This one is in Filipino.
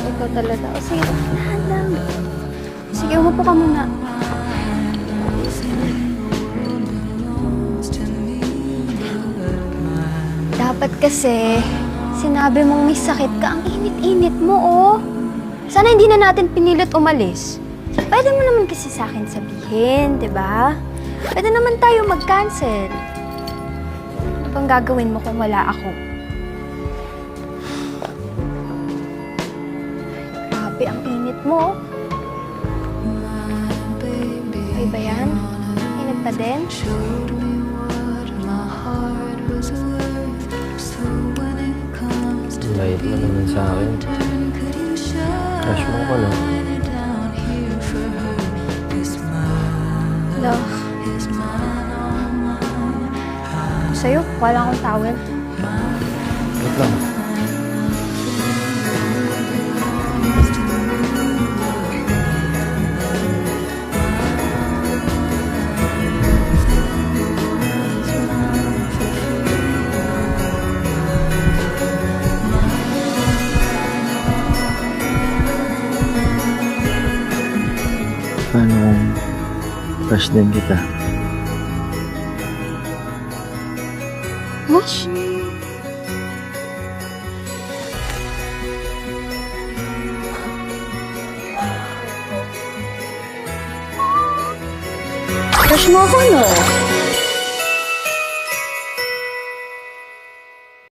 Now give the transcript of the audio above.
Ikaw talaga. O sige, dahan lang. Sige, umupo ka muna. Dapat kasi, sinabi mong may sakit ka, ang init-init mo, oh. Sana hindi na natin pinilit umalis. Pwede mo naman kasi sa akin sabihin, di ba? Pwede naman tayo mag-cancel. Ano bang gagawin mo kung wala ako? Grabe, ang init mo. Okay ba yan? Init pa din? Bait mo naman sa akin. Crush mo ko na. Love. Sa'yo, wala akong towel. Wait lang. Paano kung crush din kita? Wash? Crush mo ako, no?